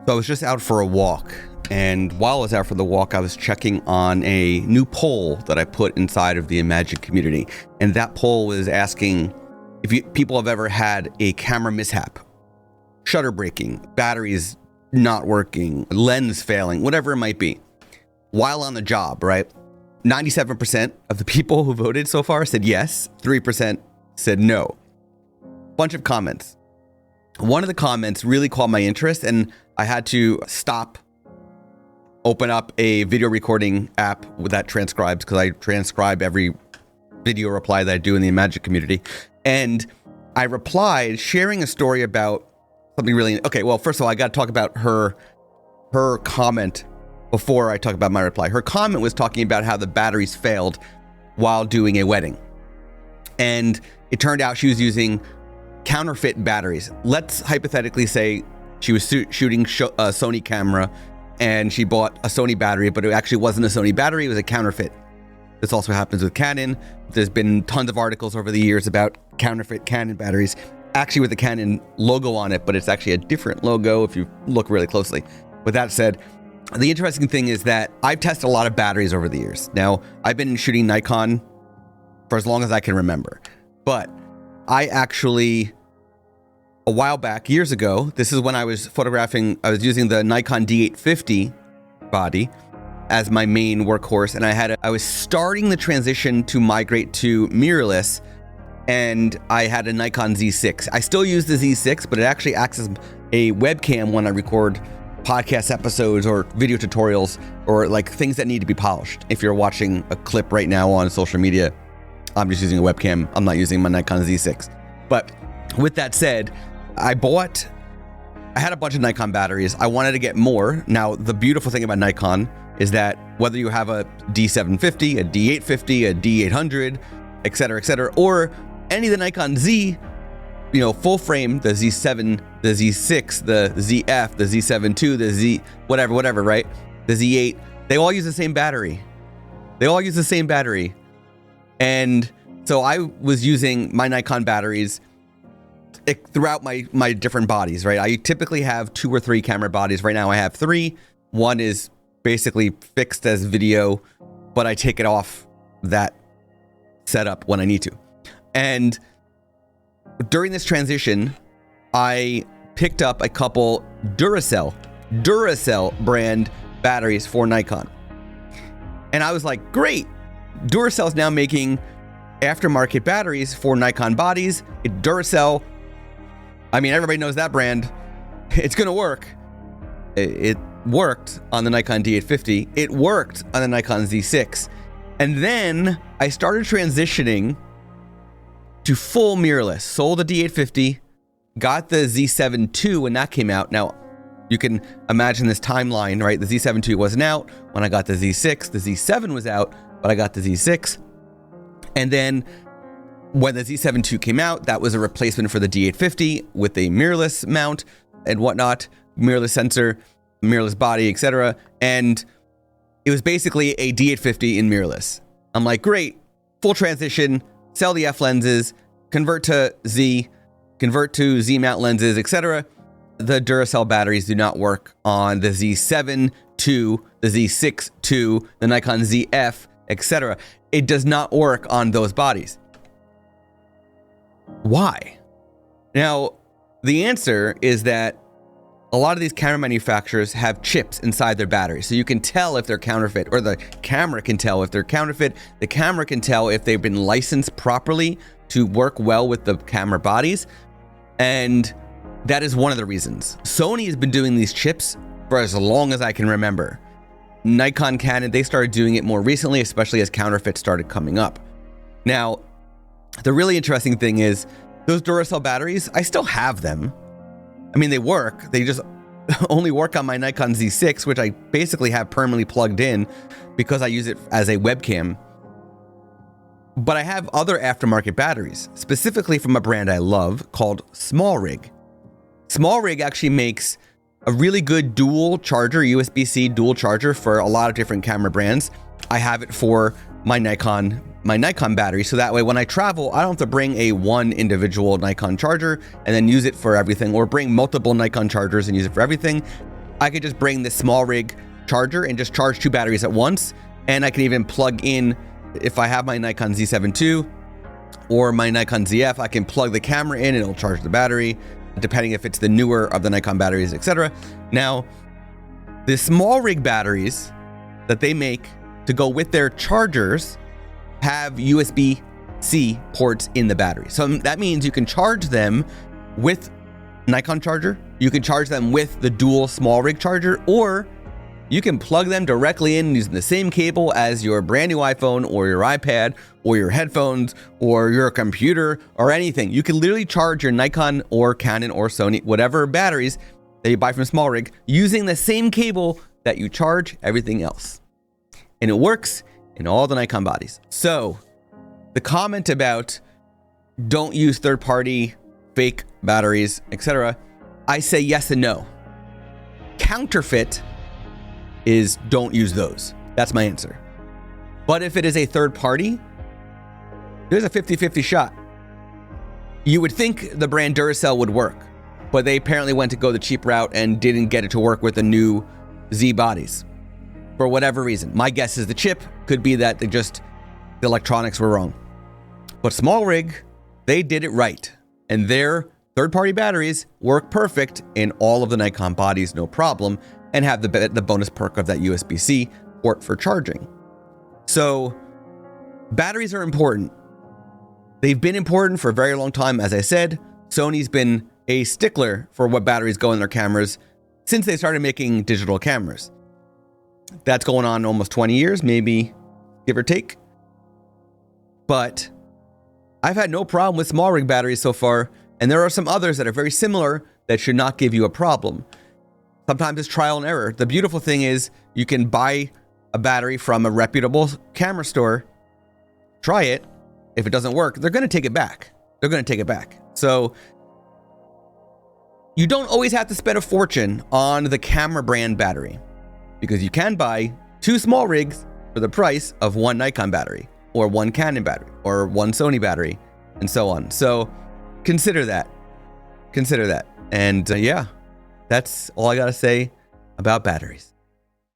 So I was just out for a walk, and while I was out for the walk, I was checking on a new poll that I put inside of the Imagine community. And that poll was asking if people have ever had a camera mishap, shutter breaking, batteries not working, lens failing, whatever it might be, while on the job, right? 97% of the people who voted so far said yes, 3% said no. Bunch of comments. One of the comments really caught my interest, and I had to stop, open up a video recording app that transcribes, because I transcribe every video reply that I do in the Imagine community. And I replied sharing a story about something really, okay, well, first of all, I got to talk about her comment before I talk about my reply. Her comment was talking about how the batteries failed while doing a wedding. And it turned out she was using counterfeit batteries. Let's hypothetically say she was shooting a Sony camera and she bought a Sony battery, but it actually wasn't a Sony battery, it was a counterfeit. This also happens with Canon. There's been tons of articles over the years about counterfeit Canon batteries, actually with the Canon logo on it, but it's actually a different logo if you look really closely. With that said, the interesting thing is that I've tested a lot of batteries over the years. Now, I've been shooting Nikon for as long as I can remember, but I actually, a while back, years ago, this is when I was photographing, I was using the Nikon D850 body as my main workhorse, and I was starting the transition to migrate to mirrorless, and I had a Nikon Z6. I still use the Z6, but it actually acts as a webcam when I record podcast episodes or video tutorials or like things that need to be polished. If you're watching a clip right now on social media, I'm just using a webcam. I'm not using my Nikon Z6. But with that said, I had a bunch of Nikon batteries. I wanted to get more. Now, the beautiful thing about Nikon is that whether you have a D750, a D850, a D800, et cetera, or any of the Nikon Z, full frame, the Z7, the Z6, the ZF, the Z7 II, the Z, whatever, right? The Z8, they all use the same battery. And so I was using my Nikon batteries throughout my different bodies, right? I typically have 2 or 3 camera bodies. Right now I have 3. One is basically fixed as video, but I take it off that setup when I need to. And during this transition, I picked up a couple Duracell brand batteries for Nikon. And I was like, great, Duracell's now making aftermarket batteries for Nikon bodies. Duracell, I mean, everybody knows that brand. It's gonna work. It worked on the Nikon D850. It worked on the Nikon Z6. And then I started transitioning to full mirrorless. Sold the D850, got the Z7 II when that came out. Now, you can imagine this timeline, right? The Z7 II wasn't out when I got the Z6. The Z7 was out, but I got the Z6. And then when the Z7 II came out, that was a replacement for the D850 with a mirrorless mount and whatnot, mirrorless sensor, mirrorless body, etc. And it was basically a D850 in mirrorless. I'm like, great, full transition, sell the F lenses, convert to Z mount lenses, etc. The Duracell batteries do not work on the Z7 II, the Z6 II, the Nikon ZF, etc. It does not work on those bodies. Why? Now, the answer is that a lot of these camera manufacturers have chips inside their batteries. So you can tell if they're counterfeit, or the camera can tell if they're counterfeit. The camera can tell if they've been licensed properly to work well with the camera bodies. And that is one of the reasons. Sony has been doing these chips for as long as I can remember. Nikon, Canon, they started doing it more recently, especially as counterfeit started coming up. Now, the really interesting thing is those Duracell batteries, I still have them. I mean, they work. They just only work on my Nikon Z6, which I basically have permanently plugged in because I use it as a webcam. But I have other aftermarket batteries, specifically from a brand I love called SmallRig. SmallRig actually makes a really good dual charger, USB-C dual charger for a lot of different camera brands. I have it for my Nikon battery, so that way when I travel, I don't have to bring one individual Nikon charger and then use it for everything, or bring multiple Nikon chargers and use it for everything. I could just bring this small rig charger and just charge 2 batteries at once. And I can even plug in, if I have my Nikon Z7 II or my Nikon ZF, I can plug the camera in and it'll charge the battery, depending if it's the newer of the Nikon batteries, etc. Now, the small rig batteries that they make to go with their chargers have USB-C ports in the battery. So that means you can charge them with Nikon charger, you can charge them with the dual small rig charger, or you can plug them directly in using the same cable as your brand new iPhone or your iPad or your headphones or your computer or anything. You can literally charge your Nikon or Canon or Sony, whatever batteries that you buy from small rig, using the same cable that you charge everything else. And it works in all the Nikon bodies. So the comment about don't use third-party fake batteries, etc., I say yes and no. Counterfeit is don't use those. That's my answer. But if it is a third party, there's a 50-50 shot. You would think the brand Duracell would work, but they apparently went to go the cheap route and didn't get it to work with the new Z bodies for whatever reason. My guess is the chip, could be that the electronics were wrong. But small rig, they did it right. And their third-party batteries work perfect in all of the Nikon bodies, no problem, and have the bonus perk of that USB-C port for charging. So batteries are important. They've been important for a very long time. As I said, Sony's been a stickler for what batteries go in their cameras since they started making digital cameras. That's going on almost 20 years, maybe, give or take. But I've had no problem with small rig batteries so far, and there are some others that are very similar that should not give you a problem. Sometimes it's trial and error. The beautiful thing is you can buy a battery from a reputable camera store, try it. If it doesn't work, they're going to take it back. So you don't always have to spend a fortune on the camera brand battery, because you can buy 2 small rigs for the price of 1 Nikon battery or 1 Canon battery or 1 Sony battery and so on. So consider that. And yeah, that's all I got to say about batteries.